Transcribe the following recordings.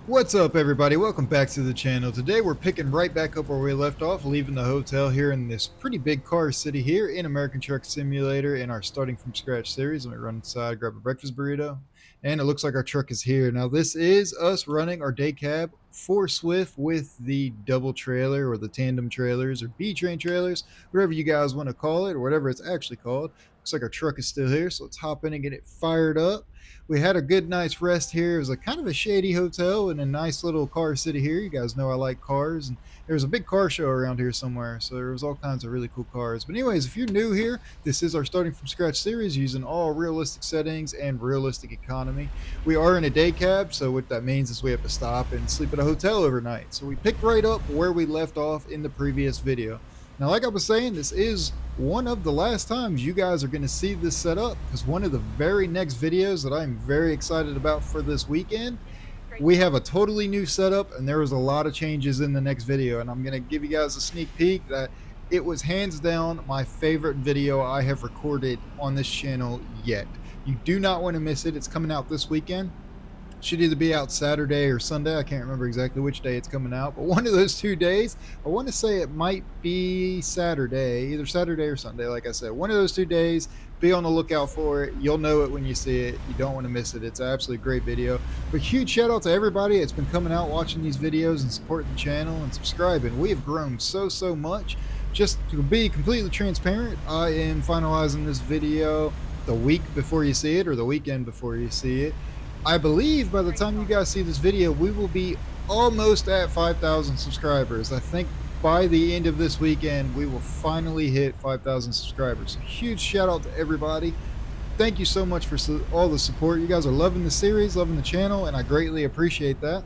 What's up, everybody? Welcome back to the channel. Today we're picking right back up where we left off, leaving the hotel here in this pretty big car city here in American Truck Simulator in our starting from scratch series. Let me run inside, grab a breakfast burrito, and it looks like our truck is here. Now this is us running our day cab for Swift with the double trailer or the tandem trailers or B-train trailers, whatever you guys want to call it or whatever it's actually called. Looks like our truck is still here, so let's hop in and get it fired up. We had a good night's rest here. It was a kind of a shady hotel in a nice little car city here. You guys know I like cars, and there was a big car show around here somewhere, so there was all kinds of really cool cars. But anyways, if you're new here, this is our starting from scratch series using all realistic settings and realistic economy. We are in a day cab, so what that means is we have to stop and sleep at a hotel overnight. So we picked right up where we left off in the previous video. Now, like I was saying, this is one of the last times you guys are going to see this set up, because one of the very next videos that I'm very excited about for this weekend, we have a totally new setup, and there was a lot of changes in the next video, and I'm going to give you guys a sneak peek that it was hands down my favorite video I have recorded on this channel yet. You do not want to miss it. It's coming out this weekend. Should either be out Saturday or Sunday. I can't remember exactly which day it's coming out, but one of those 2 days. I want to say it might be Saturday, either Saturday or Sunday. Like I said, one of those 2 days. Be on the lookout for it. You'll know it when you see it. You don't want to miss it. It's an absolutely great video. But huge shout out to everybody that's been coming out, watching these videos, and supporting the channel and subscribing. We have grown so much. Just to be completely transparent, I am finalizing this video the week before you see it, or the weekend before you see it. I believe by the time you guys see this video, we will be almost at 5,000 subscribers. I think by the end of this weekend, we will finally hit 5,000 subscribers. So huge shout out to everybody. Thank you so much for all the support. You guys are loving the series, loving the channel, and I greatly appreciate that.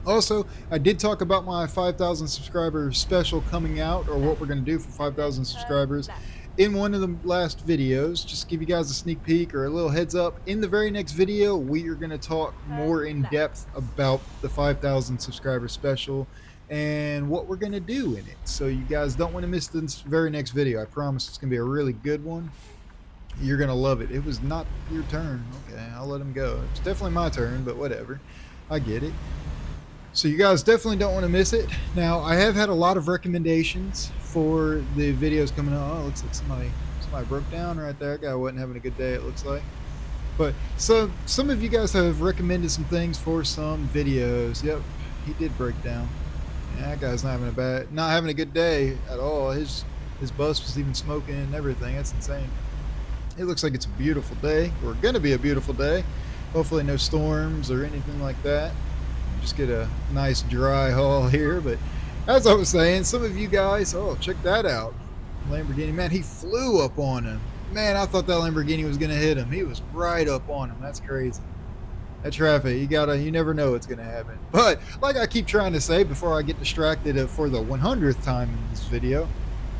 Also, I did talk about my 5,000 subscriber special coming out, or what we're going to do for 5,000 subscribers in one of the last videos. Just give you guys a sneak peek or a little heads up. In the very next video, we are going to talk more in depth about the 5,000 subscriber special and what we're going to do in it. So you guys don't want to miss this very next video. I promise it's going to be a really good one. You're going to love it. It was not your turn. Okay, I'll let him go. It's definitely my turn, but whatever. I get it. So you guys definitely don't want to miss it. Now, I have had a lot of recommendations for the videos coming out. Oh, it looks like somebody broke down right there. That guy wasn't having a good day, it looks like. But so some of you guys have recommended some things for some videos. Yep, he did break down. Yeah, that guy's not having a good day at all. His bus was even smoking and everything. That's insane. It looks like it's a beautiful day. We're gonna be a beautiful day. Hopefully no storms or anything like that. Just get a nice dry haul here. But as I was saying, some of you guys, oh, check that out. Lamborghini, man, he flew up on him. Man, I thought that Lamborghini was gonna hit him. He was right up on him. That's crazy. That traffic, you never know what's gonna happen. But like I keep trying to say before I get distracted for the 100th time in this video,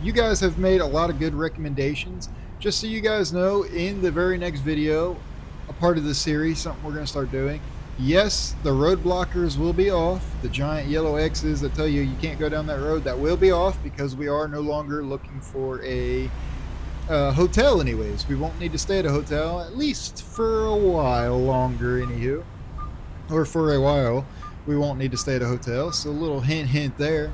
you guys have made a lot of good recommendations. Just so you guys know, in the very next video, a part of this series, something we're gonna start doing, yes, the road blockers will be off. The giant yellow X's that tell you you can't go down that road, that will be off, because we are no longer looking for a hotel anyways. We won't need to stay at a hotel, at least for a while longer anywho. Or for a while, we won't need to stay at a hotel. So a little hint there.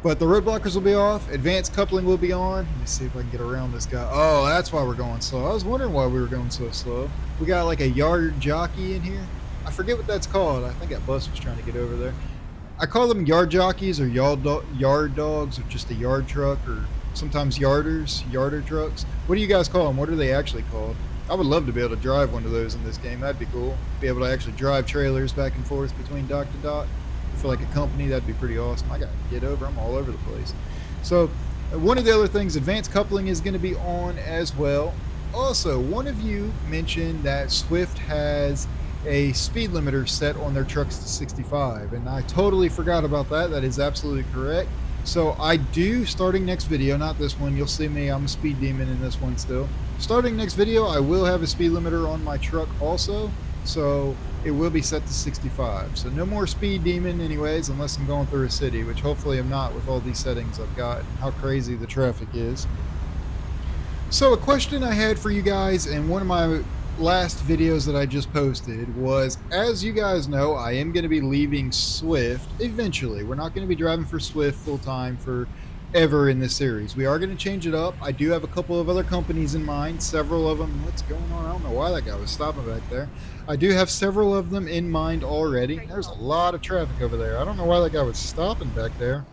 But the road blockers will be off. Advanced coupling will be on. Let me see if I can get around this guy. Oh, that's why we're going slow. I was wondering why we were going so slow. We got like a yard jockey in here. I forget what that's called. I think that bus was trying to get over there. I call them yard jockeys or yard dogs, or just a yard truck, or sometimes yarder trucks. What do you guys call them? What are they actually called? I would love to be able to drive one of those in this game. That'd be cool. Be able to actually drive trailers back and forth between dock to dock for like a company. That'd be pretty awesome. I got to get over. I'm all over the place. So one of the other things, advanced coupling is going to be on as well. Also, one of you mentioned that Swift has a speed limiter set on their trucks to 65, and I totally forgot about that. That is absolutely correct. So I do, starting next video, not this one, you'll see me, I'm a speed demon in this one still. Starting next video, I will have a speed limiter on my truck also, so it will be set to 65. So no more speed demon anyways, unless I'm going through a city, which hopefully I'm not with all these settings I've got and how crazy the traffic is. So a question I had for you guys, and one of my last videos that I just posted was, as you guys know, I am going to be leaving Swift eventually. We're not going to be driving for Swift full time for ever in this series. We are going to change it up. I do have a couple of other companies in mind, several of them. What's going on? I don't know why that guy was stopping back there. I do have several of them in mind already. There's a lot of traffic over there. I don't know why that guy was stopping back there.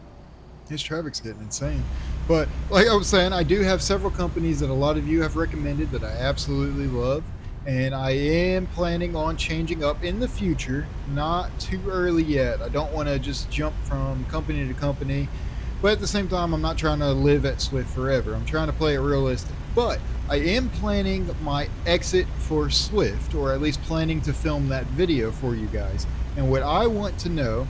His traffic's getting insane. But like I was saying, I do have several companies that a lot of you have recommended that I absolutely love. And I am planning on changing up in the future, not too early yet. I don't want to just jump from company to company. But at the same time, I'm not trying to live at Swift forever. I'm trying to play it realistic. But I am planning my exit for Swift, or at least planning to film that video for you guys. And what I want to know,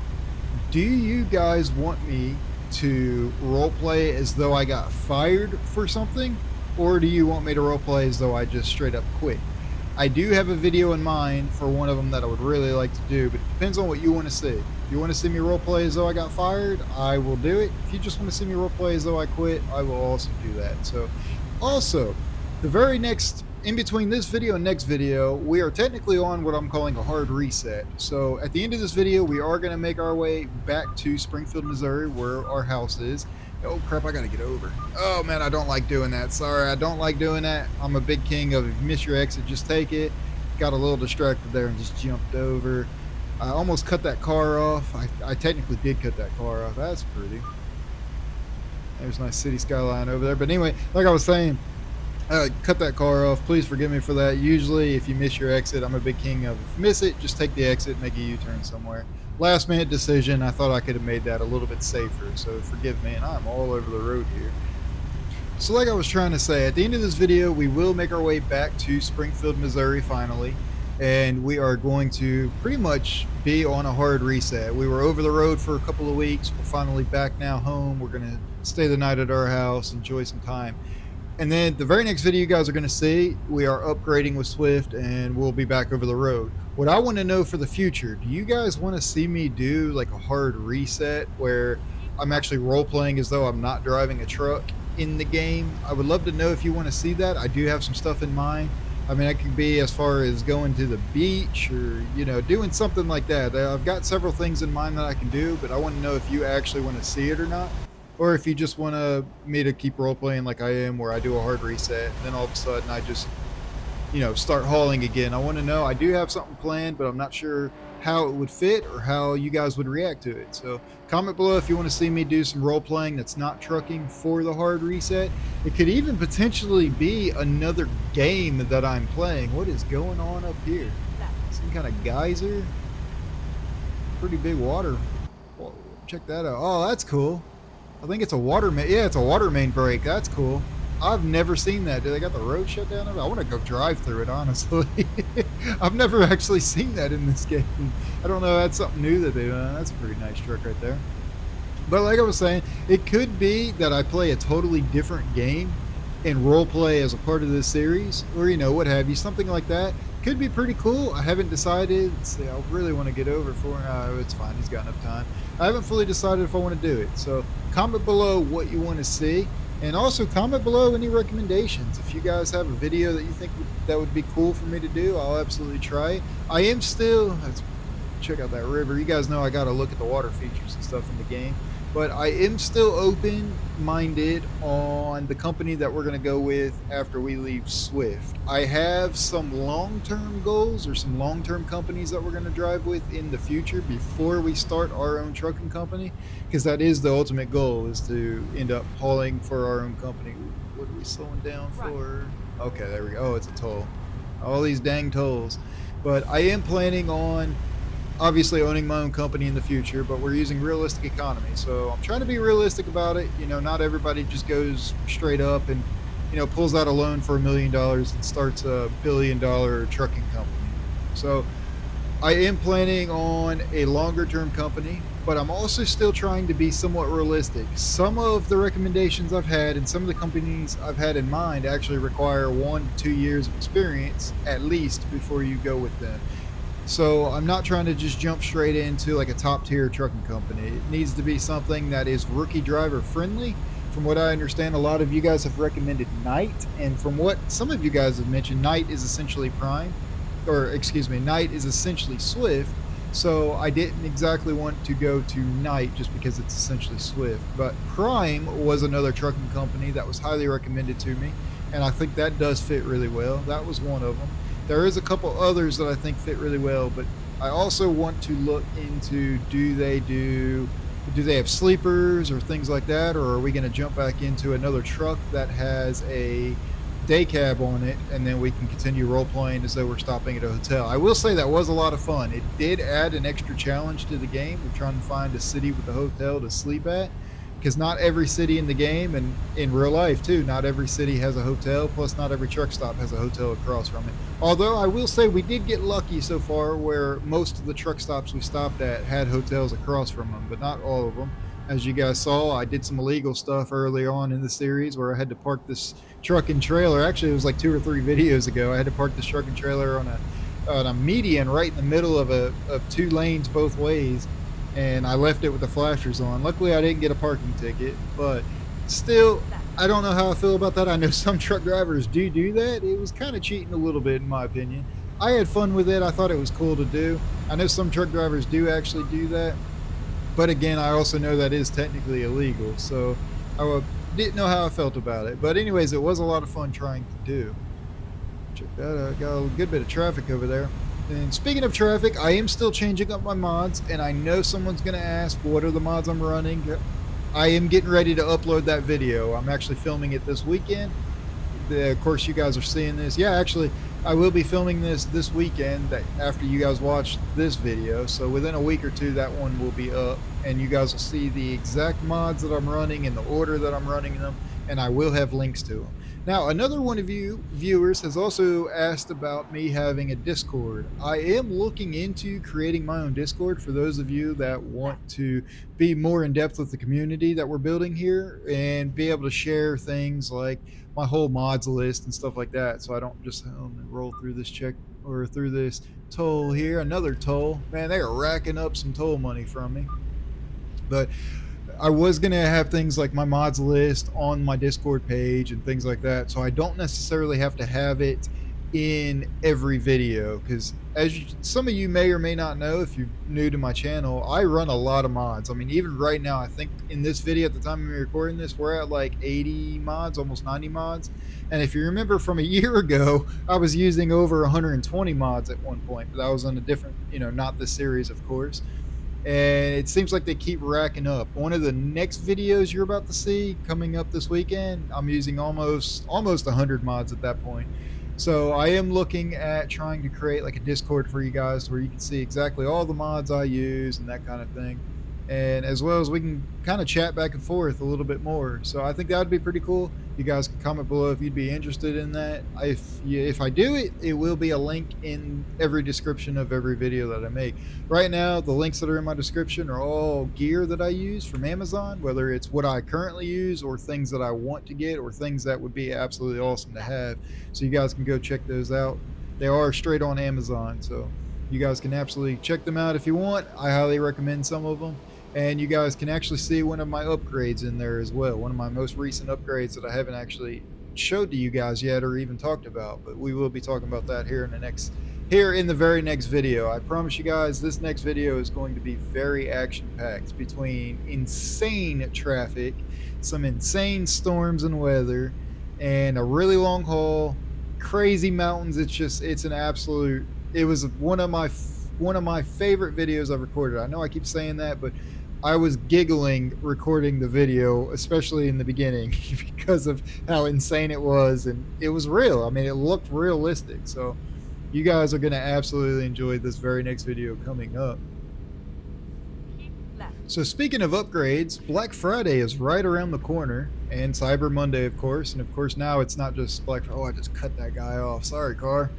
do you guys want me to roleplay as though I got fired for something, or do you want me to roleplay as though I just straight up quit? I do have a video in mind for one of them that I would really like to do, but it depends on what you want to see. If you want to see me roleplay as though I got fired, I will do it. If you just want to see me roleplay as though I quit, I will also do that. So also, the very next, in between this video and next video, we are technically on what I'm calling a hard reset. So at the end of this video, we are going to make our way back to Springfield, Missouri, where our house is. Oh crap, I gotta get over. Oh man, I don't like doing that. Sorry, I don't like doing that. I'm a big king of, if you miss your exit, just take it. Got a little distracted there and just jumped over. I almost cut that car off. I technically did cut that car off. That's pretty. There's a nice city skyline over there. But anyway, like I was saying, cut that car off. Please forgive me for that. Usually, if you miss your exit, I'm a big king of, if you miss it, just take the exit, make a U-turn somewhere. Last minute decision. I thought I could have made that a little bit safer, so forgive me, and I'm all over the road here. So like I was trying to say, at the end of this video, we will make our way back to Springfield, Missouri finally, and we are going to pretty much be on a hard reset. We were over the road for a couple of weeks. We're finally back now home. We're going to stay the night at our house, enjoy some time. And then the very next video you guys are going to see, we are upgrading with Swift and we'll be back over the road. What I want to know for the future, do you guys want to see me do like a hard reset where I'm actually role playing as though I'm not driving a truck in the game? I would love to know if you want to see that. I do have some stuff in mind. I mean, it could be as far as going to the beach or, you know, doing something like that. I've got several things in mind that I can do, but I want to know if you actually want to see it or not. Or if you just want me to keep role playing like I am, where I do a hard reset, and then all of a sudden I just, you know, start hauling again. I want to know. I do have something planned, but I'm not sure how it would fit or how you guys would react to it. So comment below if you want to see me do some role playing that's not trucking for the hard reset. It could even potentially be another game that I'm playing. What is going on up here? Some kind of geyser? Pretty big water. Whoa, check that out. Oh, that's cool. I think it's a water main. Yeah, it's a water main break. That's cool. I've never seen that. Do they got the road shut down? I want to go drive through it, honestly. I've never actually seen that in this game. I don't know. That's something new that they've done. That's a pretty nice truck right there. But like I was saying, it could be that I play a totally different game and role play as a part of this series, or, you know, what have you. Something like that. Could be pretty cool. I haven't decided. Let's see, I really want to get over for him. It's fine. He's got enough time. I haven't fully decided if I want to do it. So comment below what you want to see. And also comment below any recommendations. If you guys have a video that you think that would be cool for me to do, I'll absolutely try it. I am still, let's check out that river. You guys know I got to look at the water features and stuff in the game. But I am still open-minded on the company that we're going to go with after we leave Swift. I have some long-term goals or some long-term companies that we're going to drive with in the future before we start our own trucking company, because that is the ultimate goal, is to end up hauling for our own company. What are we slowing down for? Okay, there we go. Oh, it's a toll. All these dang tolls. But I am planning on obviously owning my own company in the future, but we're using realistic economy. So I'm trying to be realistic about it. You know, not everybody just goes straight up and, you know, pulls out a loan for $1 million and starts a $1 billion trucking company. So I am planning on a longer term company, but I'm also still trying to be somewhat realistic. Some of the recommendations I've had and some of the companies I've had in mind actually require 1 to 2 years of experience at least before you go with them. So I'm not trying to just jump straight into like a top tier trucking company. It needs to be something that is rookie driver friendly, from what I understand, a lot of you guys have recommended night, and from what some of you guys have mentioned, night is essentially prime, or excuse me, night is essentially swift. So I didn't exactly want to go to night just because it's essentially swift. But Prime was another trucking company that was highly recommended to me, and I think that does fit really well. That was one of them. There is a couple others that I think fit really well, but I also want to look into, do they have sleepers or things like that, or are we going to jump back into another truck that has a DayCab on it, and then we can continue role playing as though we're stopping at a hotel. I will say that was a lot of fun. It did add an extra challenge to the game. We're trying to find a city with a hotel to sleep at, because not every city in the game, and in real life too, not every city has a hotel, plus not every truck stop has a hotel across from it. Although I will say we did get lucky so far where most of the truck stops we stopped at had hotels across from them, but not all of them. As you guys saw, I did some illegal stuff early on in the series where I had to park this truck and trailer. Actually, it was like 2 or 3 videos ago. I had to park this truck and trailer on a median right in the middle of 2 lanes both ways, and I left it with the flashers on. Luckily, I didn't get a parking ticket, but still, I don't know how I feel about that. I know some truck drivers do that. It was kind of cheating a little bit, in my opinion. I had fun with it. I thought it was cool to do. I know some truck drivers do actually do that. But again, I also know that is technically illegal, so I didn't know how I felt about it. But anyways, it was a lot of fun trying to do. Check that out. Got a good bit of traffic over there. And speaking of traffic, I am still changing up my mods, and I know someone's going to ask, what are the mods I'm running? I am getting ready to upload that video. I'm actually filming it this weekend. Of course, you guys are seeing this. Yeah, actually, I will be filming this weekend after you guys watch this video. So within a week or two, that one will be up, and you guys will see the exact mods that I'm running in the order that I'm running them, and I will have links to them. Now, another one of you viewers has also asked about me having a Discord. I am looking into creating my own Discord for those of you that want to be more in depth with the community that we're building here and be able to share things like my whole mods list and stuff like that. So I don't just roll through this check or through this toll here. Another toll. Man, they are racking up some toll money from me. But I was going to have things like my mods list on my Discord page and things like that, so I don't necessarily have to have it in every video, because some of you may or may not know, if you're new to my channel, I run a lot of mods. I mean, even right now, I think in this video, at the time of me recording this, we're at like 80 mods, almost 90 mods. And if you remember from a year ago, I was using over 120 mods at one point, but that was on a different, not this series, of course. And it seems like they keep racking up. One of the next videos you're about to see coming up this weekend, I'm using almost 100 mods at that point. So I am looking at trying to create like a Discord for you guys where you can see exactly all the mods I use and that kind of thing. And as well as we can kind of chat back and forth a little bit more. So I think that would be pretty cool. You guys can comment below if you'd be interested in that. If I do it, it will be a link in every description of every video that I make. Right now, the links that are in my description are all gear that I use from Amazon, whether it's what I currently use or things that I want to get or things that would be absolutely awesome to have. So you guys can go check those out. They are straight on Amazon, so you guys can absolutely check them out if you want. I highly recommend some of them. And you guys can actually see one of my upgrades in there as well. One of my most recent upgrades that I haven't actually showed to you guys yet or even talked about, but we will be talking about that here in the very next video. I promise you guys, this next video is going to be very action-packed, between insane traffic, some insane storms and weather, and a really long haul, crazy mountains. It was one of my favorite videos I've recorded. I know I keep saying that, but I was giggling recording the video, especially in the beginning, because of how insane it was, and it was real. I mean, it looked realistic. So you guys are going to absolutely enjoy this very next video coming up. So speaking of upgrades, Black Friday is right around the corner, and Cyber Monday, of course. And of course, now it's not just Black Friday. Oh, I just cut that guy off. Sorry, car.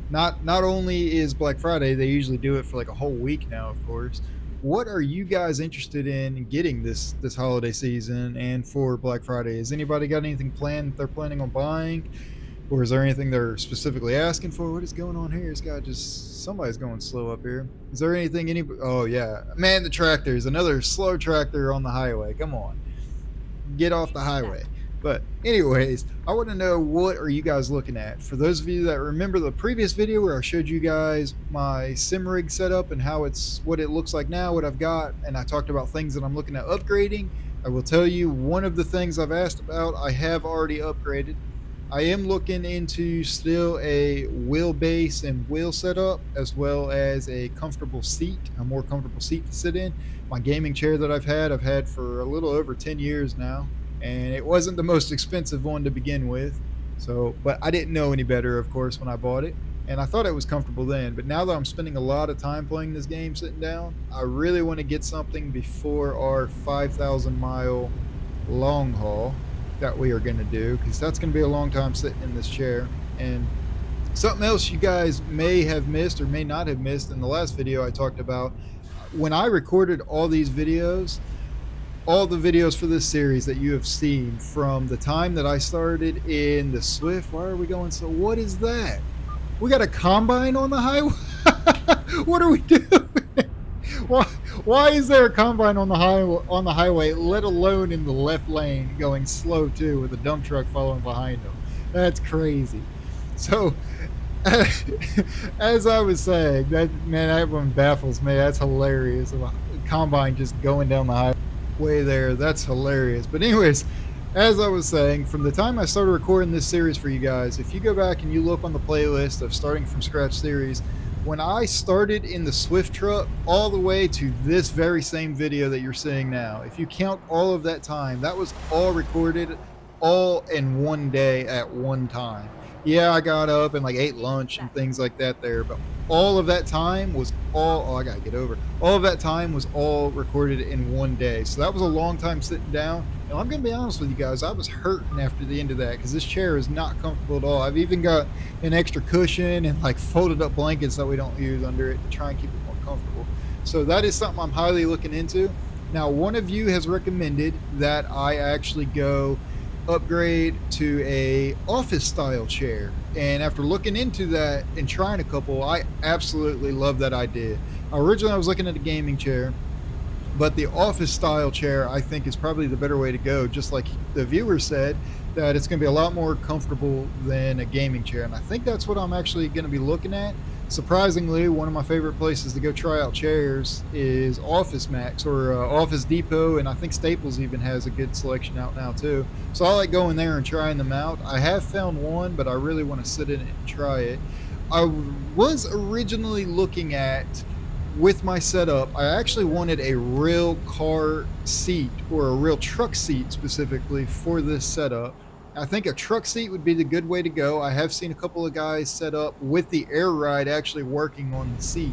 Not only is Black Friday, they usually do it for like a whole week now, of course. What are you guys interested in getting this holiday season and for Black Friday? Has anybody got anything planned that they're planning on buying? Or is there anything they're specifically asking for? What is going on here? Somebody's going slow up here. Is there anything oh yeah. Man, the tractor is another slow tractor on the highway. Come on. get off the highway. But anyways, I want to know, what are you guys looking at? For those of you that remember the previous video where I showed you guys my sim rig setup and what it looks like now, what I've got, and I talked about things that I'm looking at upgrading, I will tell you one of the things I've asked about, I have already upgraded. I am looking into still a wheelbase and wheel setup, as well as a more comfortable seat to sit in. My gaming chair that I've had for a little over 10 years now, and it wasn't the most expensive one to begin with. So, but I didn't know any better, of course, when I bought it, and I thought it was comfortable then. But now that I'm spending a lot of time playing this game sitting down, I really want to get something before our 5,000-mile long haul that we are going to do, because that's going to be a long time sitting in this chair. And something else you guys may have missed or may not have missed in the last video I talked about, when I recorded all the videos for this series that you have seen from the time that I started in the Swift. Why are we going so? What is that? We got a combine on the highway? What are we doing? Why is there a combine on the highway, let alone in the left lane, going slow too, with a dump truck following behind them? That's crazy. So, as I was saying, that one baffles me. That's hilarious. A combine just going down the highway there. That's hilarious. But anyways, as I was saying, from the time I started recording this series for you guys, if you go back and you look on the playlist of Starting From Scratch series, when I started in the Swift truck all the way to this very same video that you're seeing now, if you count all of that time, that was all recorded all in one day at one time. Yeah, I got up and like ate lunch and things like that there, but all of that time was all of that time was all recorded in one day. So that was a long time sitting down. And I'm going to be honest with you guys, I was hurting after the end of that, because this chair is not comfortable at all. I've even got an extra cushion and like folded up blankets that we don't use under it to try and keep it more comfortable. So that is something I'm highly looking into. Now, one of you has recommended that I actually go upgrade to a office style chair, and after looking into that and trying a couple, I absolutely love that idea. Originally I was looking at a gaming chair, but the office style chair I think is probably the better way to go, just like the viewer said, that it's going to be a lot more comfortable than a gaming chair, and I think that's what I'm actually going to be looking at. Surprisingly, one of my favorite places to go try out chairs is Office Max or Office Depot, and I think Staples even has a good selection out now too. So I like going there and trying them out. I have found one, but I really want to sit in it and try it. I was originally looking at, with my setup, I actually wanted a real car seat or a real truck seat specifically for this setup. I think a truck seat would be the good way to go. I have seen a couple of guys set up with the air ride actually working on the seat.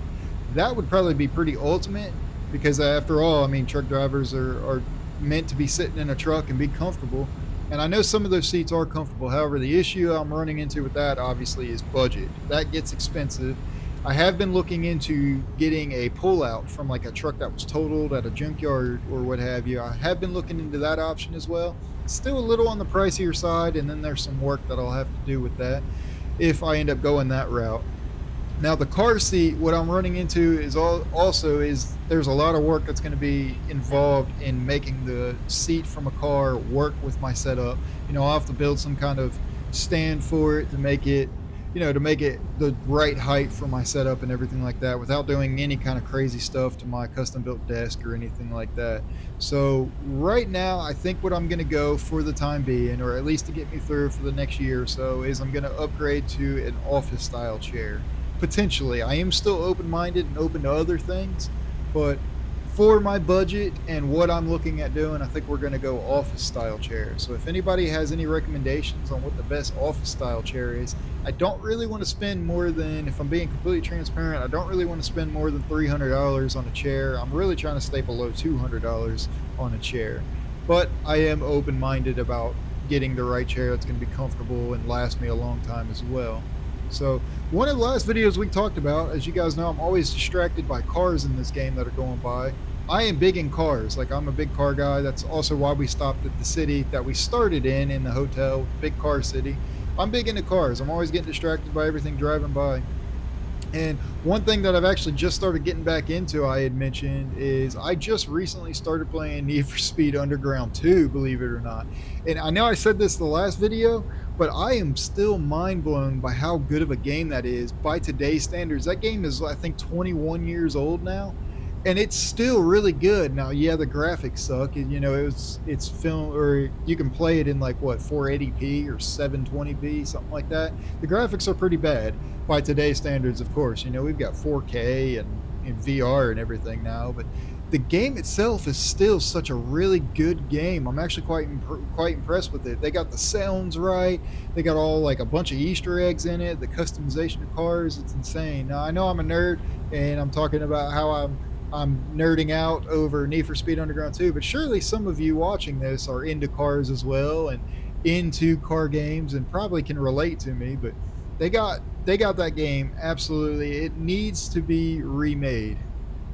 That would probably be pretty ultimate, because after all, I mean, truck drivers are meant to be sitting in a truck and be comfortable. And I know some of those seats are comfortable. However, the issue I'm running into with that obviously is budget. That gets expensive. I have been looking into getting a pull-out from like a truck that was totaled at a junkyard or what have you. I have been looking into that option as well. Still a little on the pricier side, and then there's some work that I'll have to do with that if I end up going that route. Now, the car seat, what I'm running into is there's a lot of work that's going to be involved in making the seat from a car work with my setup. You know, I'll have to build some kind of stand for it to make it the right height for my setup and everything like that, without doing any kind of crazy stuff to my custom built desk or anything like that. So right now, I think what I'm going to go for the time being, or at least to get me through for the next year or so, is I'm going to upgrade to an office style chair. Potentially. I am still open-minded and open to other things, but for my budget and what I'm looking at doing, I think we're going to go office style chair. So if anybody has any recommendations on what the best office style chair is, I don't really want to spend more than, if I'm being completely transparent, I don't really want to spend more than $300 on a chair. I'm really trying to stay below $200 on a chair, but I am open-minded about getting the right chair that's going to be comfortable and last me a long time as well. So one of the last videos we talked about, as you guys know, I'm always distracted by cars in this game that are going by. I am big in cars. Like, I'm a big car guy. That's also why we stopped at the city that we started in the hotel, big car city. I'm big into cars. I'm always getting distracted by everything driving by. And one thing that I've actually just started getting back into, I had mentioned, is I just recently started playing Need for Speed Underground 2, believe it or not. And I know I said this the last video, but I am still mind blown by how good of a game that is by today's standards. That game is, I think, 21 years old now, and it's still really good. Now, yeah, the graphics suck. You know, it's film, or you can play it in like what, 480p or 720p, something like that. The graphics are pretty bad by today's standards, of course. You know, we've got 4K and VR and everything now, but the game itself is still such a really good game. I'm actually quite impressed with it. They got the sounds right. They got all like a bunch of Easter eggs in it. The customization of cars, it's insane. Now I know I'm a nerd, and I'm talking about how I'm nerding out over Need for Speed Underground 2, but surely some of you watching this are into cars as well and into car games and probably can relate to me. But they got that game absolutely. It needs to be remade.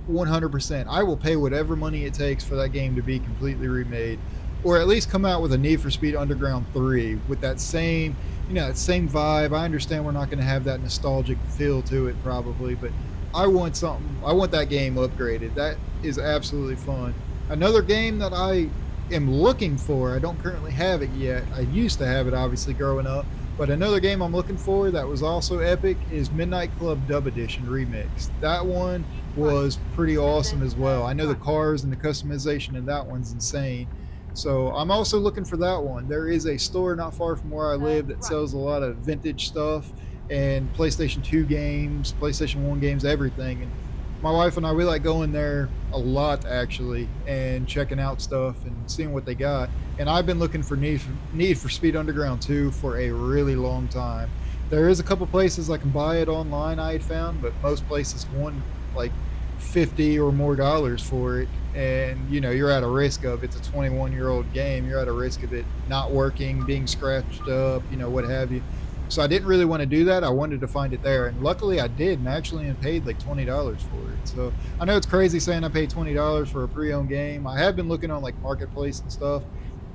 100%. I will pay whatever money it takes for that game to be completely remade, or at least come out with a Need for Speed Underground 3 with that same, that same vibe. I understand we're not going to have that nostalgic feel to it probably, but I want something. I want that game upgraded. That is absolutely fun. Another game that I am looking for, I don't currently have it yet. I used to have it, obviously, growing up. But another game I'm looking for that was also epic is Midnight Club Dub Edition Remix. That one was pretty awesome as well. I know the cars and the customization in that one's insane. So I'm also looking for that one. There is a store not far from where I live that sells a lot of vintage stuff and PlayStation 2 games, PlayStation 1 games, everything. And my wife and I, we like going there a lot, actually, and checking out stuff and seeing what they got. And I've been looking for Need for Speed Underground 2 for a really long time. There is a couple places I can buy it online, I had found, but most places want like $50 or more for it. And, you're at a risk of, it's a 21-year-old game, you're at a risk of it not working, being scratched up, what have you. So I didn't really want to do that. I wanted to find it there, and luckily I did, and actually paid like $20 for it. So I know it's crazy saying I paid $20 for a pre-owned game. I have been looking on like Marketplace and stuff.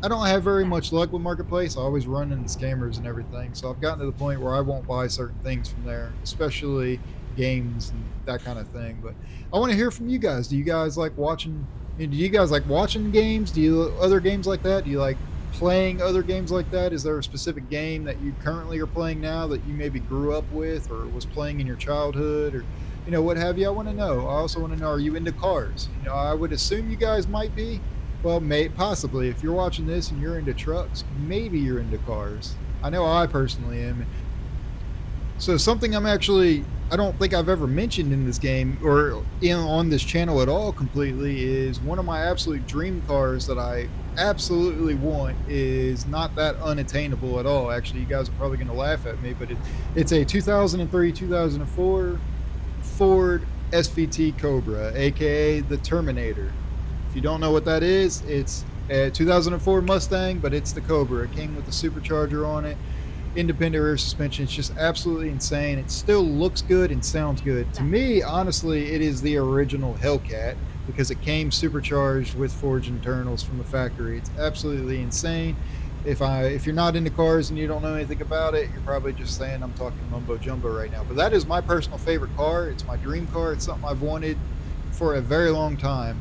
I don't have very much luck with Marketplace. I always run into scammers and everything. So I've gotten to the point where I won't buy certain things from there, especially games and that kind of thing. But I want to hear from you guys. Do you guys like watching? Do you guys like watching games? Do you other games like that? Do you like playing other games like that? Is there a specific game that you currently are playing now that you maybe grew up with or was playing in your childhood, or what have you? I want to know. I also want to know, are you into cars? I would assume you guys might be. Well, possibly. If you're watching this and you're into trucks, maybe you're into cars. I know I personally am. So something I don't think I've ever mentioned in this game or on this channel at all completely is one of my absolute dream cars that I absolutely want is not that unattainable at all. Actually, you guys are probably going to laugh at me, but it's a 2003, 2004 Ford SVT Cobra, aka the Terminator. If you don't know what that is, it's a 2004 Mustang, but it's the Cobra. It came with the supercharger on it, independent rear suspension. It's just absolutely insane. It still looks good and sounds good. To me, honestly, it is the original Hellcat because it came supercharged with forged internals from the factory. It's absolutely insane. If you're not into cars and you don't know anything about it, you're probably just saying I'm talking mumbo jumbo right now. But that is my personal favorite car. It's my dream car. It's something I've wanted for a very long time.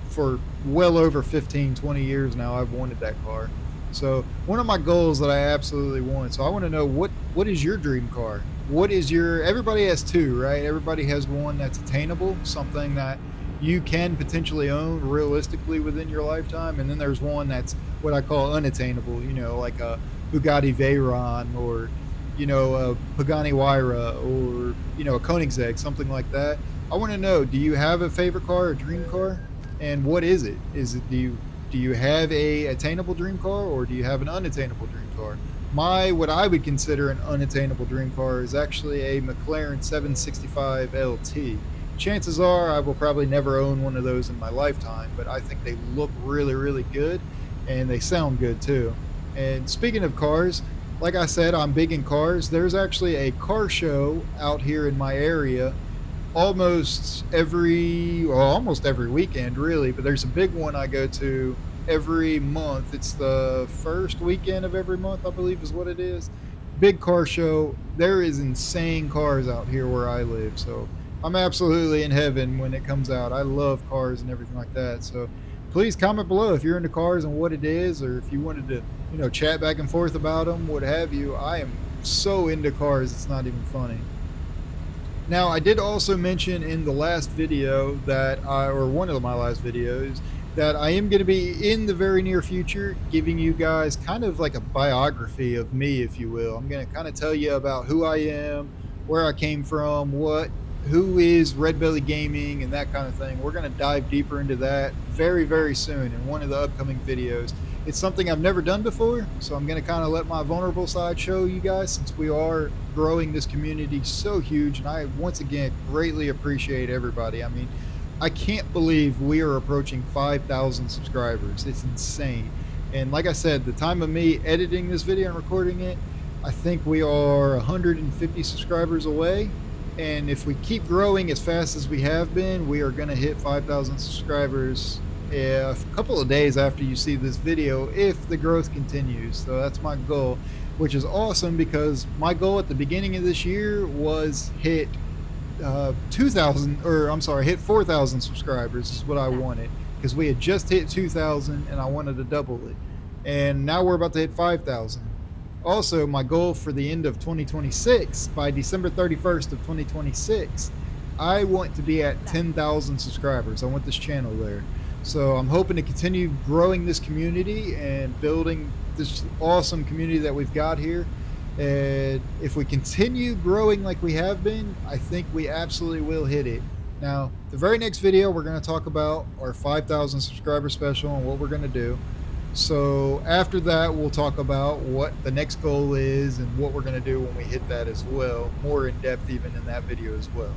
For well over 15, 20 years now, I've wanted that car. So one of my goals that I absolutely want. So I want to know what is your dream car? What is everybody has two, right? Everybody has one that's attainable, something that you can potentially own realistically within your lifetime. And then there's one that's what I call unattainable, like a Bugatti Veyron or, a Pagani Huayra or, a Koenigsegg, something like that. I want to know, do you have a favorite car, a dream car? And what is it? Do you have a attainable dream car, or do you have an unattainable dream car? What I would consider an unattainable dream car is actually a McLaren 765 LT. Chances are I will probably never own one of those in my lifetime, but I think they look really, really good, and they sound good too. And speaking of cars, like I said, I'm big in cars. There's actually a car show out here in my area almost every weekend, really, but there's a big one I go to every month. It's the first weekend of every month, I believe is what it is. big car show. There is insane cars out here where I live, so I'm absolutely in heaven when it comes out. I love cars and everything like that. So please comment below if you're into cars and what it is, or if you wanted to, chat back and forth about them, what have you. I am so into cars, it's not even funny. Now, I did also mention in the last video or one of my last videos, that I am going to be in the very near future giving you guys kind of like a biography of me, if you will. I'm going to kind of tell you about who I am, where I came from, who is Red Belly Gaming, and that kind of thing. We're going to dive deeper into that very, very soon in one of the upcoming videos. It's something I've never done before, so I'm going to kind of let my vulnerable side show you guys, since we are growing this community so huge, and I once again greatly appreciate everybody. I mean, I can't believe we are approaching 5,000 subscribers. It's insane. And like I said, the time of me editing this video and recording it, I think we are 150 subscribers away. And if we keep growing as fast as we have been, we are going to hit 5,000 subscribers a couple of days after you see this video, if the growth continues. So that's my goal, which is awesome, because my goal at the beginning of this year was hit 4,000 subscribers is what I wanted, because we had just hit 2,000 and I wanted to double it, and now we're about to hit 5,000. Also, my goal for the end of 2026, by December 31st of 2026, I want to be at 10,000 subscribers. I want this channel there. So I'm hoping to continue growing this community and building this awesome community that we've got here. And if we continue growing like we have been, I think we absolutely will hit it. Now, the very next video, we're going to talk about our 5,000 subscriber special and what we're going to do. So after that, we'll talk about what the next goal is and what we're going to do when we hit that as well, more in depth even in that video as well.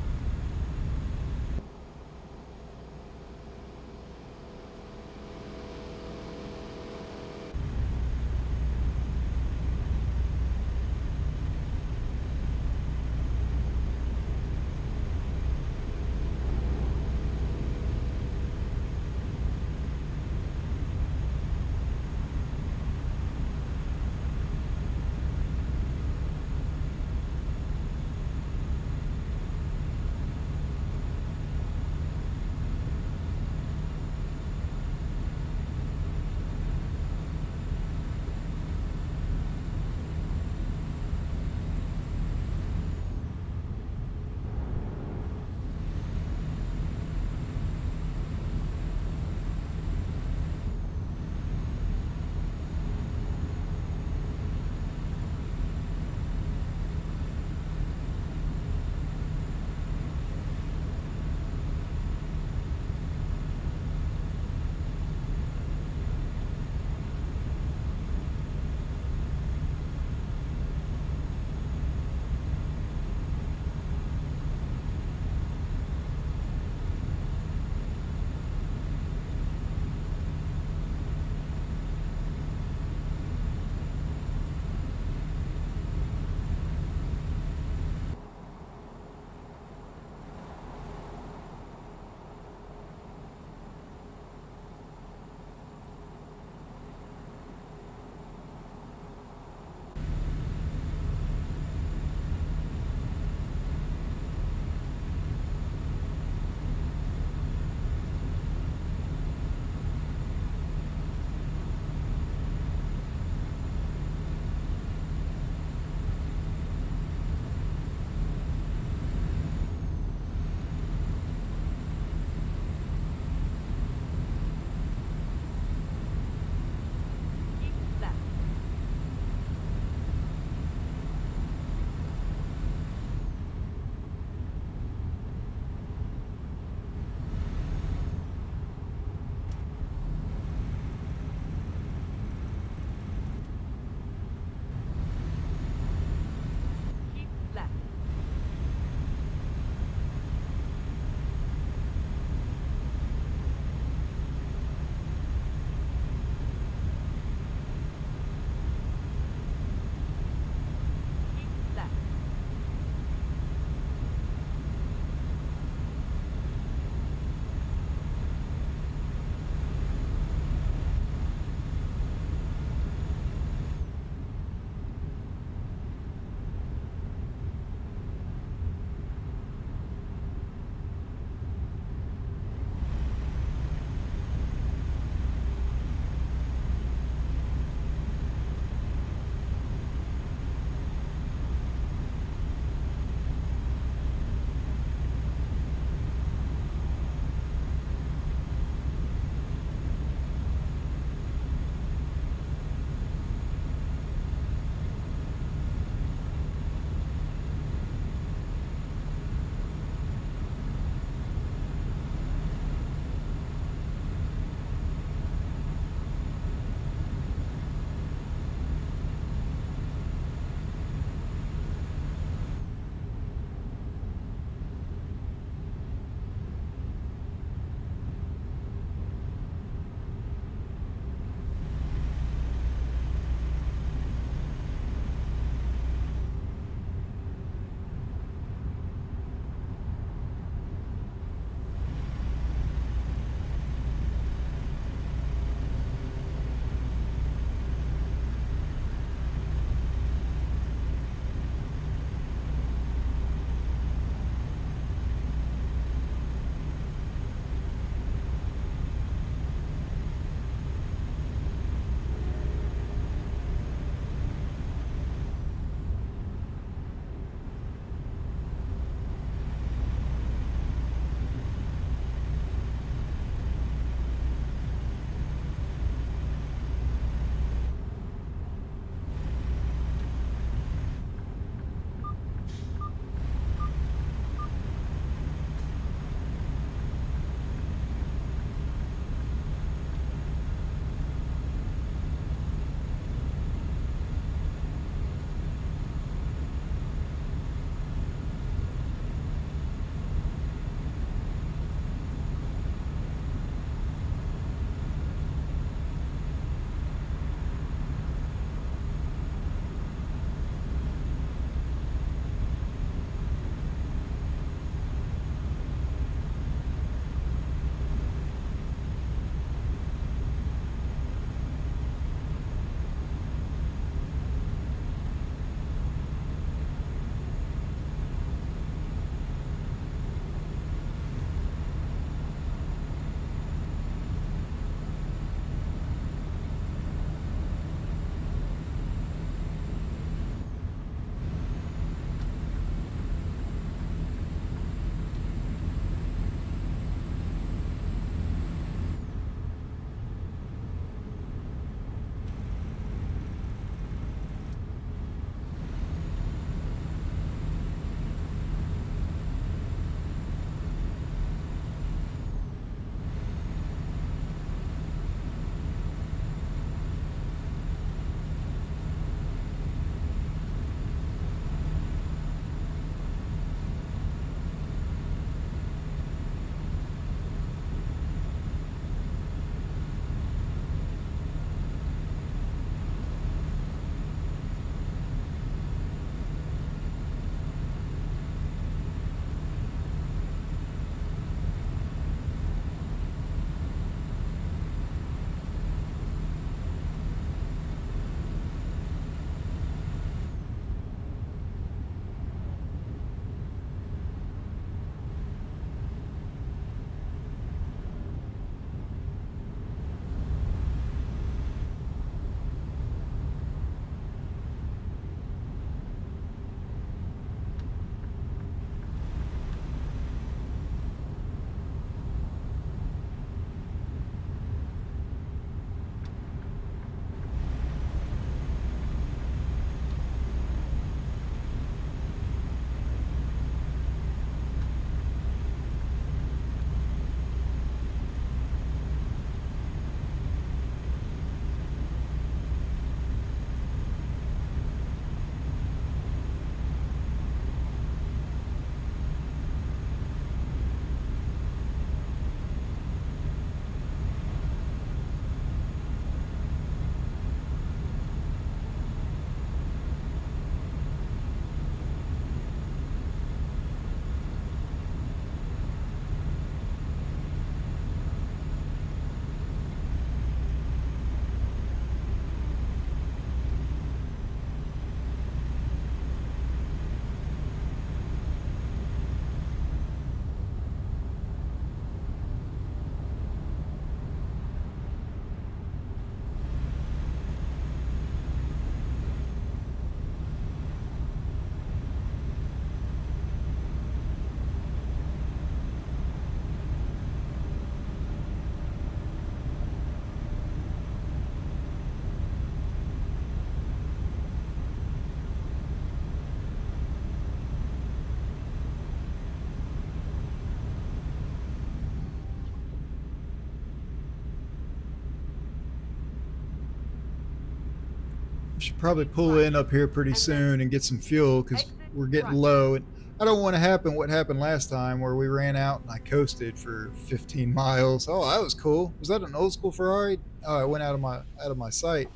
Should probably pull in up here pretty soon and get some fuel because we're getting low. And I don't want to happen what happened last time where we ran out and I coasted for 15 miles. Oh, that was cool. Was that an old school Ferrari? Oh, it went out of my sight.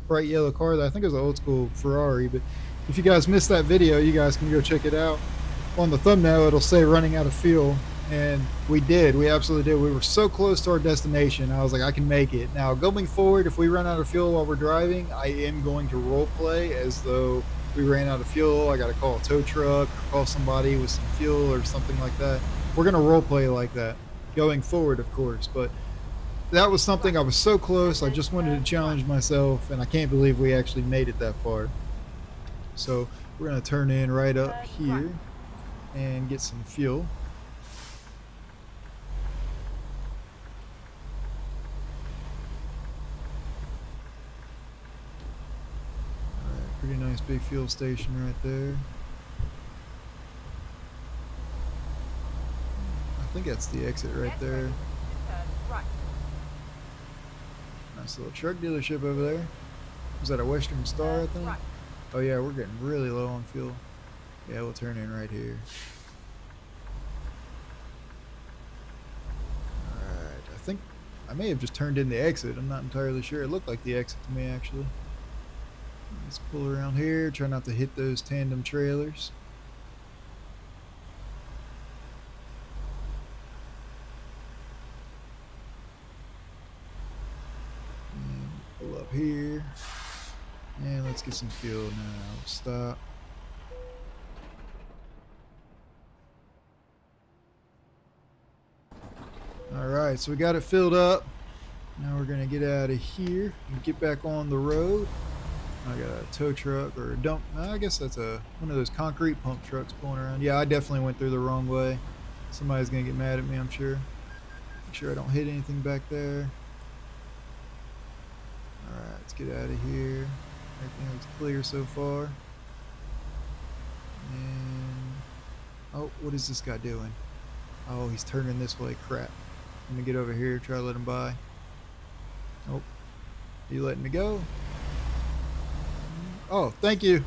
Bright yellow car. I think it was an old school Ferrari. But if you guys missed that video, you guys can go check it out. On the thumbnail, it'll say running out of fuel. And we did. We absolutely did. We were so close to our destination. I was like, I can make it. Now, going forward, if we run out of fuel while we're driving, I am going to role play as though we ran out of fuel. I got to call a tow truck or call somebody with some fuel or something like that. We're going to role play like that going forward, of course. But that was something I was so close. I just wanted to challenge myself, and I can't believe we actually made it that far. So we're going to turn in right up here and get some fuel. Pretty nice big fuel station right there. I think that's the exit right there. Nice little truck dealership over there. Was that a Western Star, I think? Oh yeah, we're getting really low on fuel. Yeah, we'll turn in right here. Alright, I think I may have just turned in the exit. I'm not entirely sure. It looked like the exit to me, actually. Let's pull around here, try not to hit those tandem trailers. And pull up here. And let's get some fuel now. Stop. Alright, so we got it filled up. Now we're going to get out of here and get back on the road. I got a tow truck or a dump. I guess that's one of those concrete pump trucks pulling around. Yeah, I definitely went through the wrong way. Somebody's going to get mad at me, I'm sure. Make sure I don't hit anything back there. Alright, let's get out of here. Everything looks clear so far. And oh, what is this guy doing? Oh, he's turning this way. Crap. Let me get over here, try to let him by. Nope. Are you letting me go? Oh, thank you.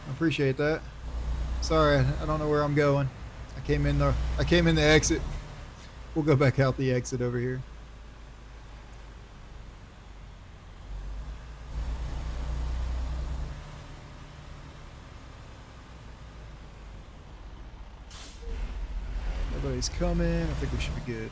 I appreciate that. Sorry, I don't know where I'm going. I came in the exit. We'll go back out the exit over here. Nobody's coming. I think we should be good.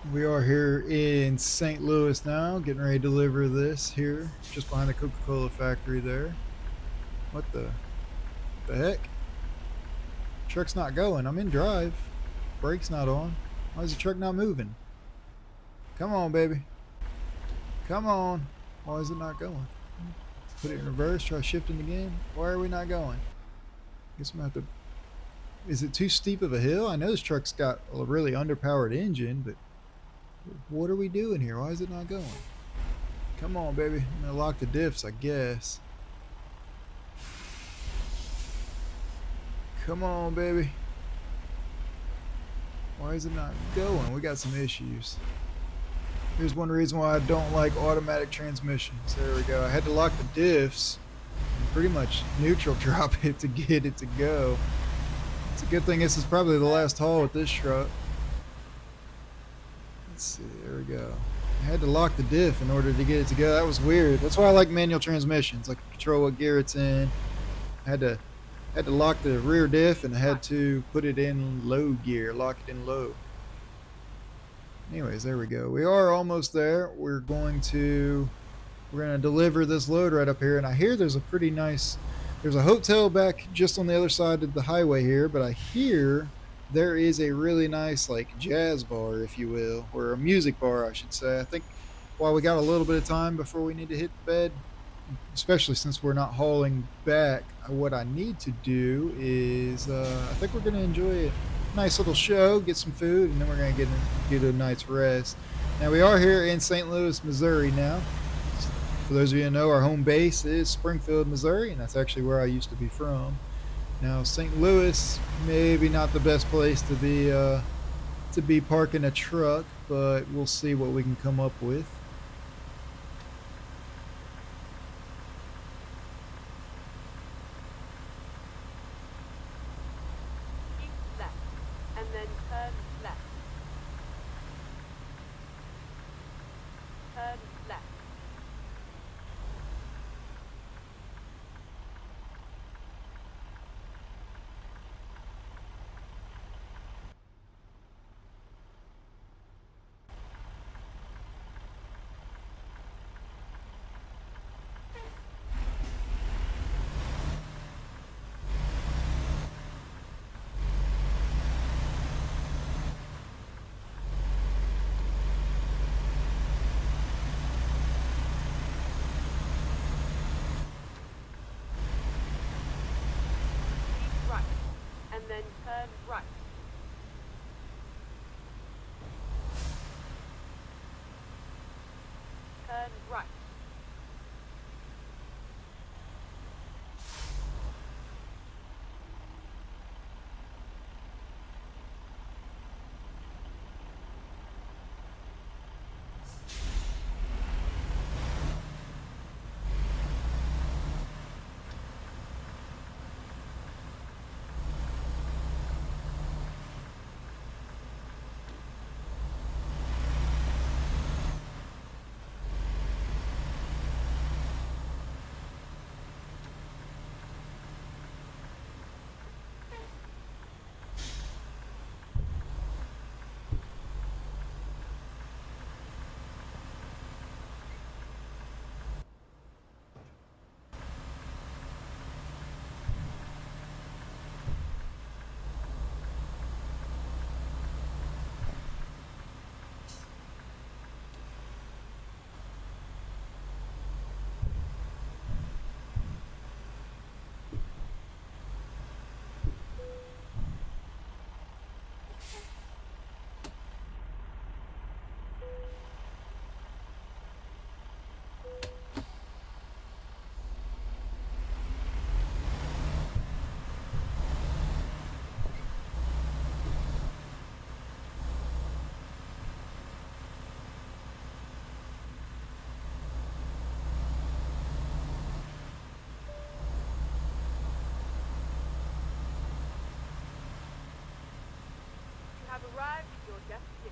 We are here in St. Louis now, getting ready to deliver this here, just behind the Coca-Cola factory there. What the heck? Truck's not going. I'm in drive. Brake's not on. Why is the truck not moving? Come on, baby. Come on. Why is it not going? Put it in reverse, try shifting again. Why are we not going? Guess I'm gonna have to. Is it too steep of a hill? I know this truck's got a really underpowered engine, but what are we doing here? Why is it not going? Come on, baby. I'm gonna lock the diffs, I guess. Come on, baby. Why is it not going? We got some issues. Here's one reason why I don't like automatic transmissions. There we go. I had to lock the diffs and pretty much neutral drop it to get it to go. It's a good thing this is probably the last haul with this truck. Let's see. There we go. I had to lock the diff in order to get it to go. That was weird. That's why I like manual transmissions. I can control what gear it's in. I had to lock the rear diff, and I had to put it in low gear, lock it in low. Anyways, there we go. We are almost there. We're going to deliver this load right up here, and I hear there's a pretty nice, there's a hotel back just on the other side of the highway here, but I hear there is a really nice like jazz bar, if you will, or a music bar, I should say. I think while we got a little bit of time before we need to hit the bed, especially since we're not hauling back, what I need to do is I think we're going to enjoy a nice little show, get some food, and then we're going to get a night's rest. Now we are here in St. Louis, Missouri now. For those of you who know, our home base is Springfield, Missouri, and that's actually where I used to be from. Now St. Louis, maybe not the best place to be parking a truck, but we'll see what we can come up with. Then turn right. Turn right. Have arrived at your destination.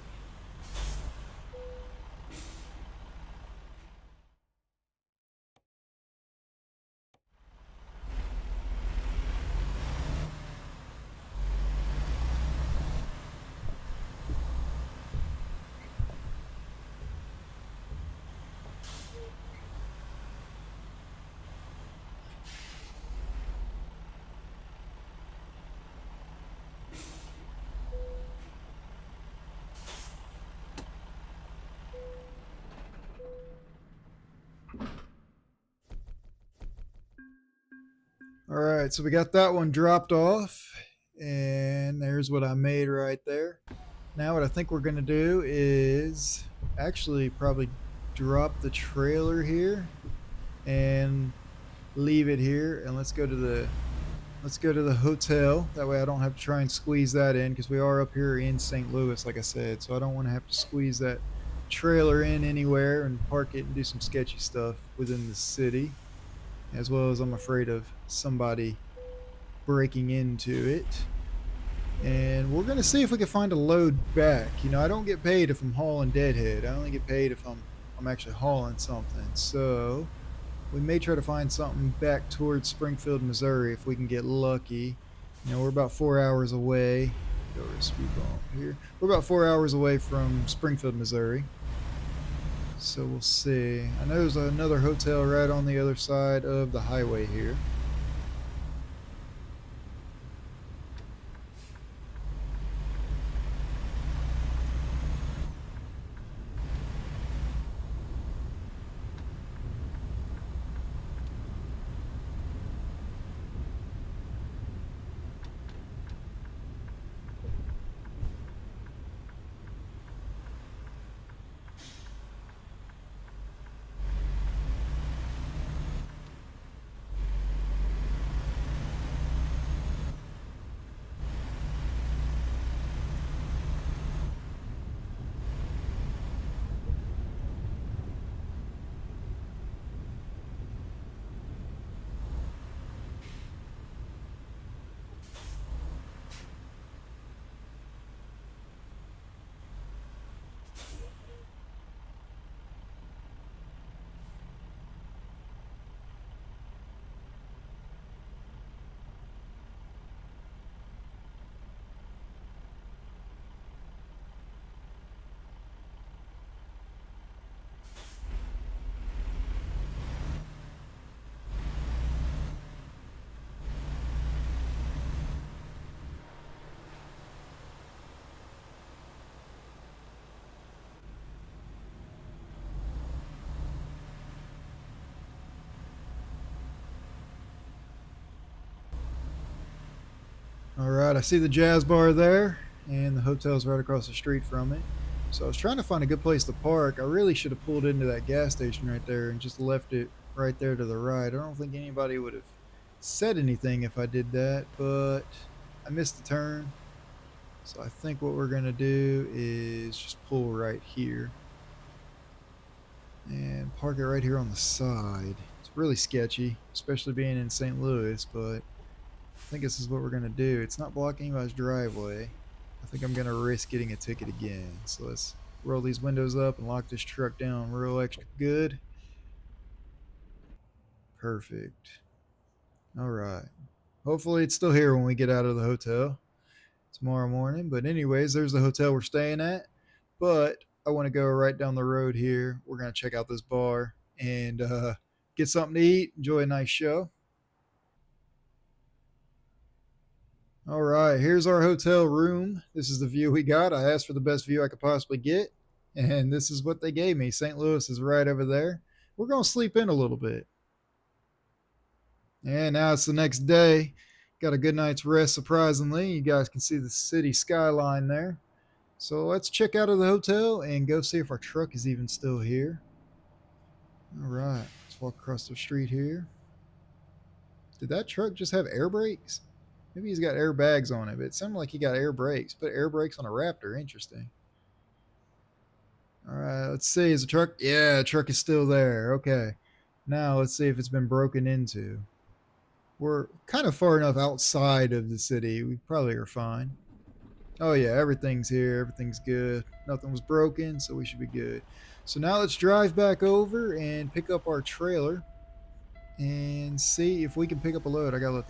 Alright, so we got that one dropped off, and there's what I made right there. Now what I think we're going to do is actually probably drop the trailer here and leave it here, and let's go to the hotel. That way I don't have to try and squeeze that in, because we are up here in St. Louis, like I said, so I don't want to have to squeeze that trailer in anywhere and park it and do some sketchy stuff within the city, as well as I'm afraid of somebody breaking into it. And we're gonna see if we can find a load back. You know, I don't get paid if I'm hauling deadhead. I only get paid if I'm actually hauling something. So we may try to find something back towards Springfield, Missouri, if we can get lucky. You know, we're about 4 hours away. Go to speed bump here. We're about 4 hours away from Springfield, Missouri. So we'll see. I know there's another hotel right on the other side of the highway here. All right, I see the Jazz Bar there, and the hotel's right across the street from it. So I was trying to find a good place to park. I really should have pulled into that gas station right there and just left it right there to the right. I don't think anybody would have said anything if I did that, but I missed the turn. So I think what we're going to do is just pull right here and park it right here on the side. It's really sketchy, especially being in St. Louis, but I think this is what we're going to do. It's not blocking anybody's driveway. I think I'm going to risk getting a ticket again. So let's roll these windows up and lock this truck down real extra good. Perfect. All right. Hopefully it's still here when we get out of the hotel tomorrow morning. But anyways, there's the hotel we're staying at. But I want to go right down the road here. We're going to check out this bar and get something to eat, enjoy a nice show. All right, here's our hotel room. This is the view we got. I asked for the best view I could possibly get, and this is what they gave me. St. Louis is right over there. We're going to sleep in a little bit. And now it's the next day. Got a good night's rest, surprisingly. You guys can see the city skyline there. So let's check out of the hotel and go see if our truck is even still here. All right, let's walk across the street here. Did that truck just have air brakes? Maybe he's got airbags on it, but it sounded like he got air brakes. Put air brakes on a Raptor. Interesting. All right, let's see. Is the truck? Yeah, the truck is still there. Okay. Now let's see if it's been broken into. We're kind of far enough outside of the city. We probably are fine. Oh yeah, everything's here. Everything's good. Nothing was broken, so we should be good. So now let's drive back over and pick up our trailer and see if we can pick up a load. I gotta let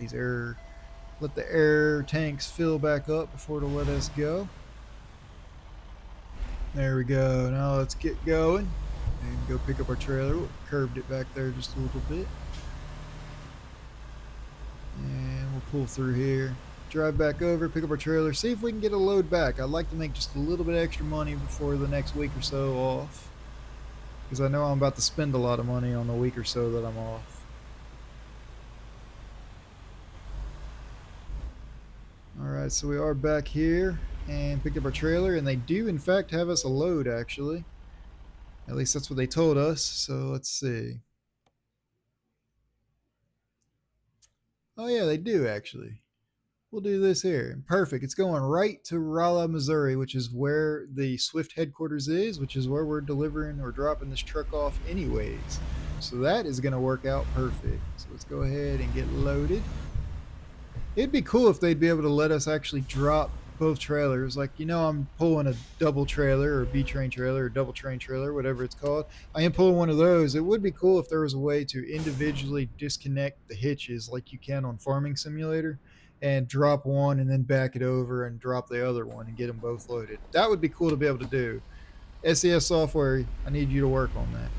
the air tanks fill back up before it'll let us go. There we go. Now let's get going and go pick up our trailer. We curved it back there just a little bit. And we'll pull through here. Drive back over, pick up our trailer, see if we can get a load back. I'd like to make just a little bit extra money before the next week or so off, because I know I'm about to spend a lot of money on the week or so that I'm off. Alright, so we are back here and picked up our trailer, and they do in fact have us a load actually. At least that's what they told us, so let's see. Oh yeah, they do actually. We'll do this here. Perfect. It's going right to Rolla, Missouri, which is where the Swift headquarters is, which is where we're delivering or dropping this truck off anyways. So that is going to work out perfect. So let's go ahead and get loaded. It'd be cool if they'd be able to let us actually drop both trailers. Like, I'm pulling a double trailer or B train trailer or double train trailer, whatever it's called. I am pulling one of those. It would be cool if there was a way to individually disconnect the hitches like you can on Farming Simulator and drop one and then back it over and drop the other one and get them both loaded. That would be cool to be able to do. SES software, I need you to work on that.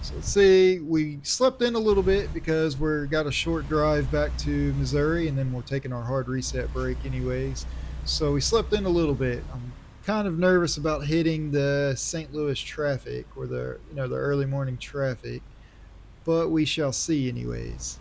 So let's see, we slept in a little bit because we're got a short drive back to Missouri, and then we're taking our hard reset break anyways. So we slept in a little bit. I'm kind of nervous about hitting the St. Louis traffic or the early morning traffic, but we shall see anyways.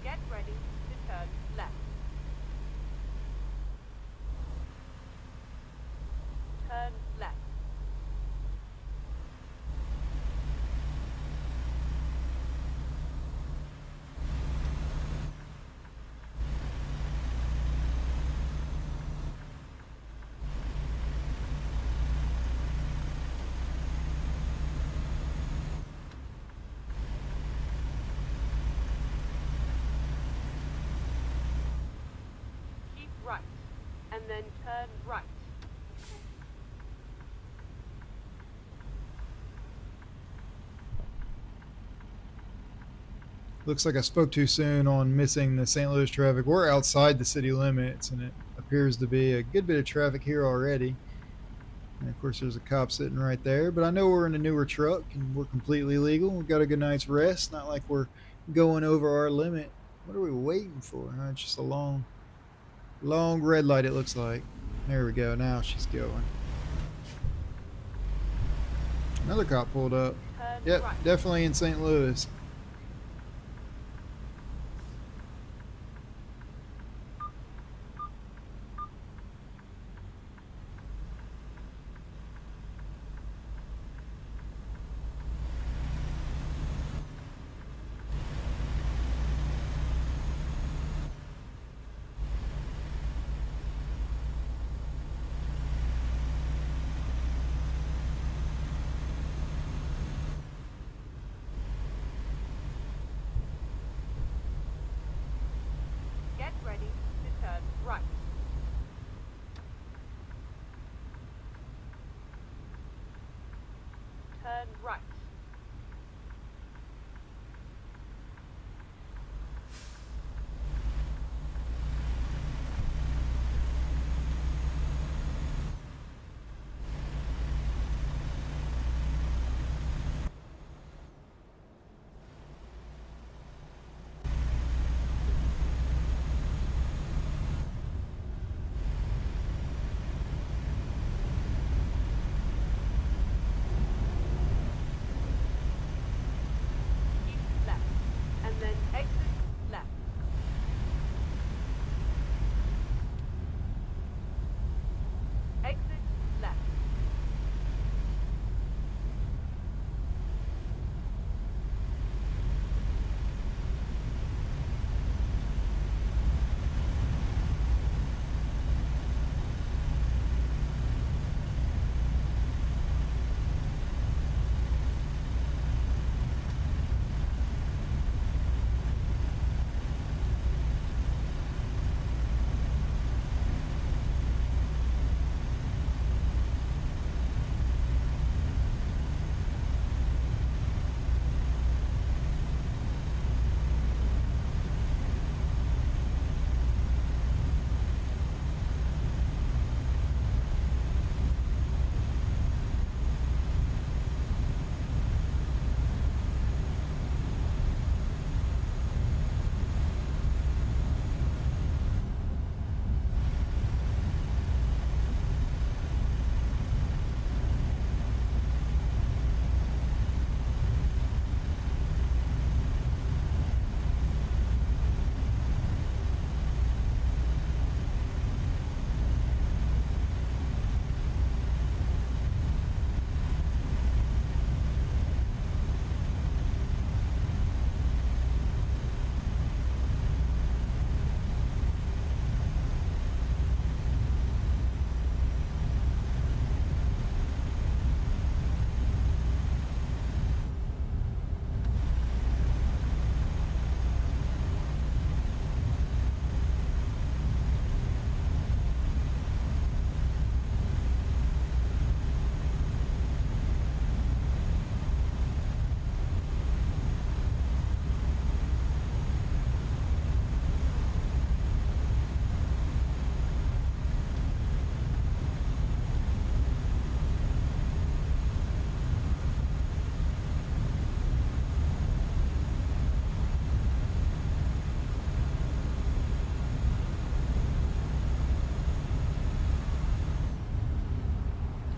Get ready to turn left. Turn left. Keep right, and then turn right. Looks like I spoke too soon on missing the St. Louis traffic. We're outside the city limits, and it appears to be a good bit of traffic here already. And of course, there's a cop sitting right there. But I know we're in a newer truck and we're completely legal. We've got a good night's rest. Not like we're going over our limit. What are we waiting for? It's just a long red light, it looks like. There we go. Now she's going. Another cop pulled up. Turn Yep, right. definitely in St. Louis. Get ready to turn right. Turn right.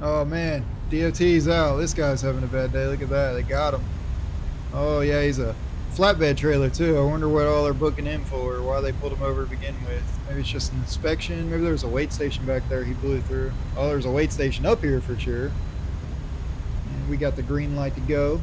Oh man, DOT's out. This guy's having a bad day. Look at that. They got him. Oh yeah, he's a flatbed trailer too. I wonder what all they're booking him for, why they pulled him over to begin with. Maybe it's just an inspection. Maybe there was a weight station back there he blew through. Oh, there's a weight station up here for sure. And we got the green light to go.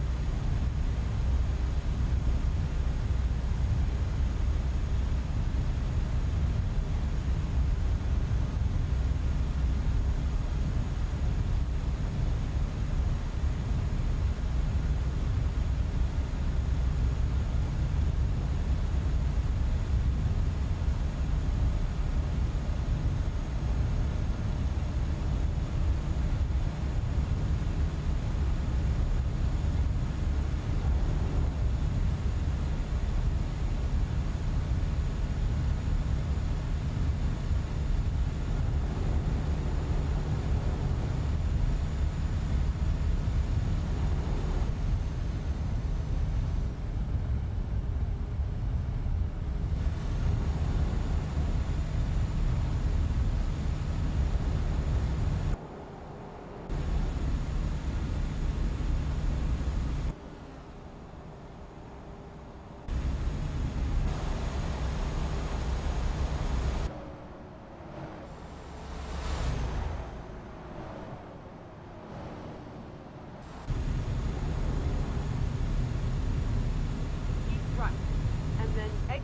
Keep right, and then exit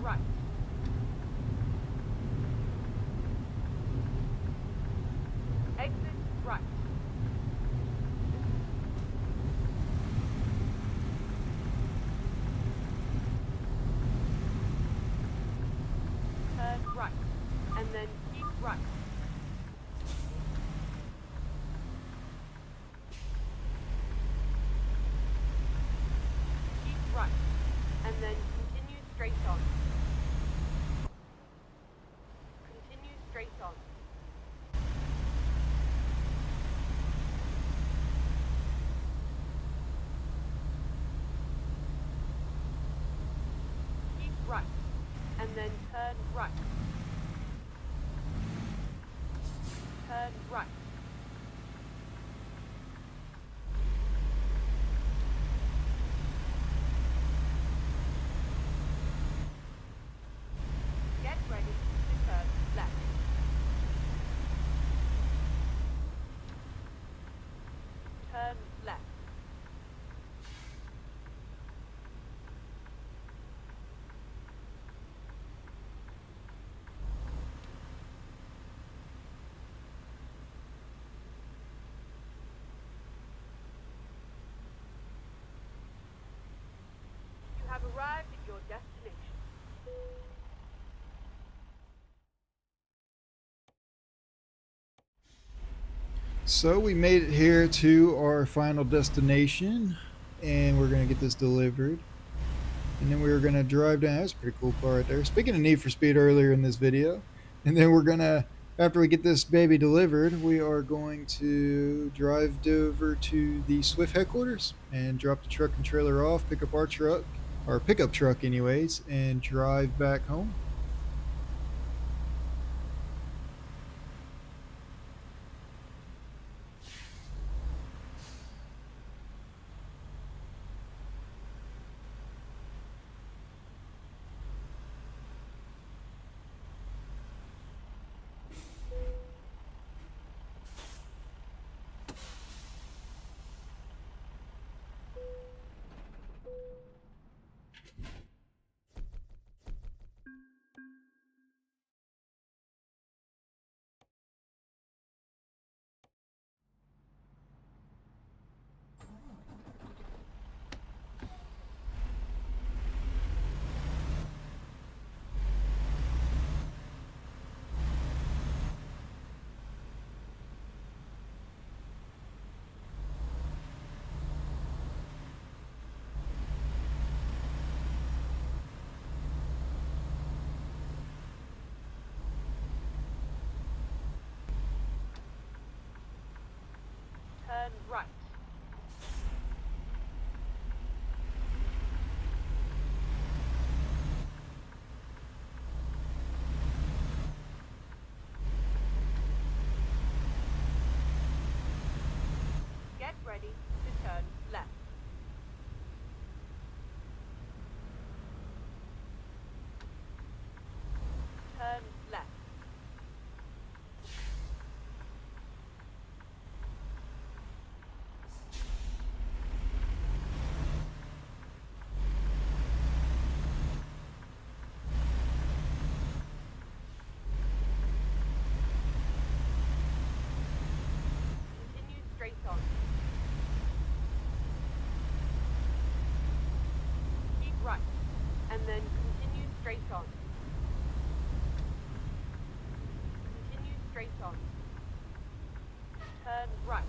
right. Exit right. Turn right, and then keep right. Keep right, and then continue straight on. Continue straight on. Keep right, and then turn right. Turn right. Get ready to turn left. Turn left. You have arrived at your destination. So we made it here to our final destination, and we're gonna get this delivered. And then we're gonna drive down. That's a pretty cool car right there. Speaking of Need for Speed earlier in this video, and then we're gonna, after we get this baby delivered, we are going to drive over to the Swift headquarters and drop the truck and trailer off, pick up our truck, our pickup truck, anyways, and drive back home. ready to turn left. Turn left. Continue straight on. Keep right, and then continue straight on. Continue straight on. Turn right.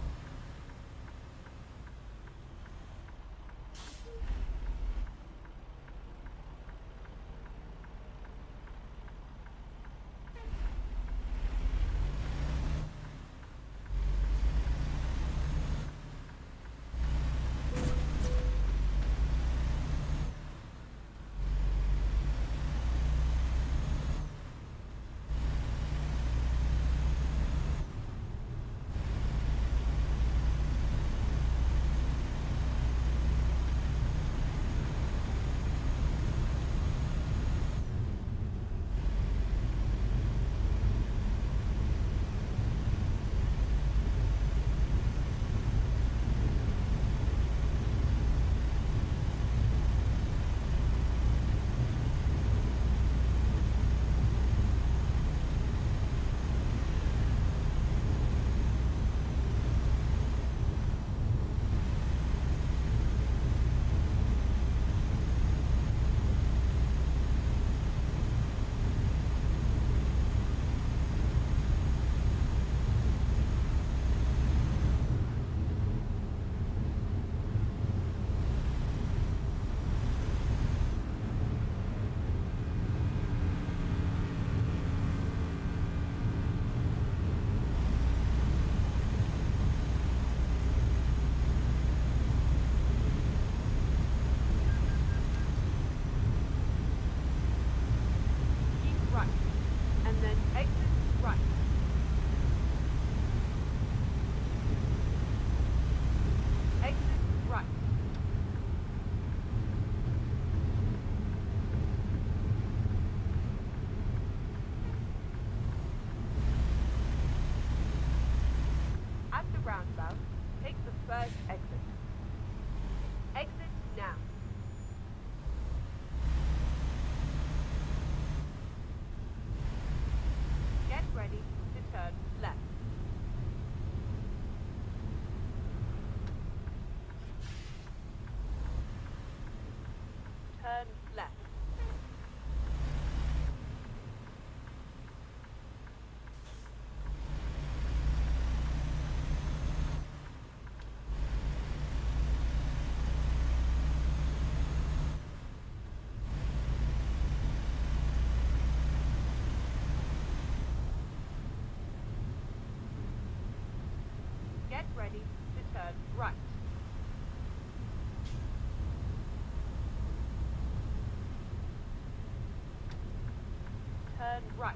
Keep right, and then exit right. Exit right. At the roundabout, take the first exit. Exit now. Get ready to turn left. Turn left. Get ready to turn right. Turn right.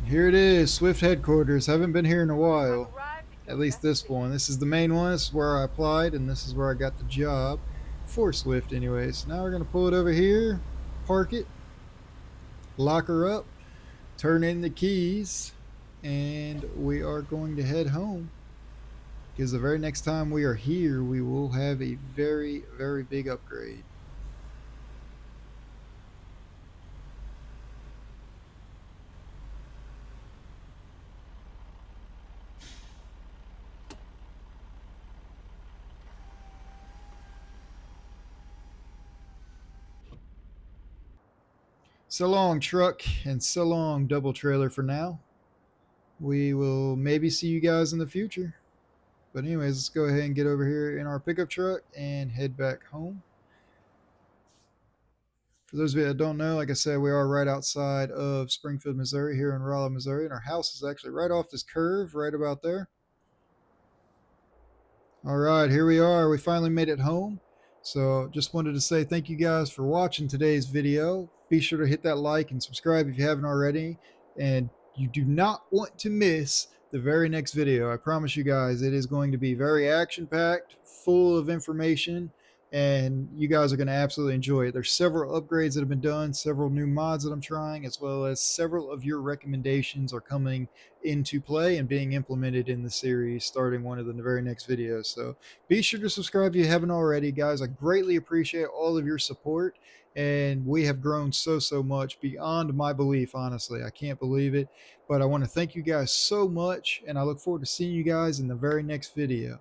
Here it is, Swift headquarters. Haven't been here in a while. Have arrived at At your least this destination. one. This is the main one. This is where I applied, and this is where I got the job for Swift, anyways. Now we're gonna pull it over here, park it, lock her up, turn in the keys, and we are going to head home. Because the very next time we are here, we will have a very, very big upgrade. So long, truck, and so long, double trailer for now. We will maybe see you guys in the future. But anyways, let's go ahead and get over here in our pickup truck and head back home. For those of you that don't know, like I said, we are right outside of Springfield, Missouri, here in Rolla, Missouri, and our house is actually right off this curve right about there. All right, here we are. We finally made it home. So just wanted to say thank you guys for watching today's video. Be sure to hit that like and subscribe if you haven't already. And you do not want to miss the very next video. I promise you guys, it is going to be very action-packed, full of information, and you guys are going to absolutely enjoy it. There's several upgrades that have been done, several new mods that I'm trying, as well as several of your recommendations are coming into play and being implemented in the series starting one of the very next videos. So be sure to subscribe if you haven't already, guys. I greatly appreciate all of your support, and we have grown so much beyond my belief. Honestly, I can't believe it, but I want to thank you guys so much, and I look forward to seeing you guys in the very next video.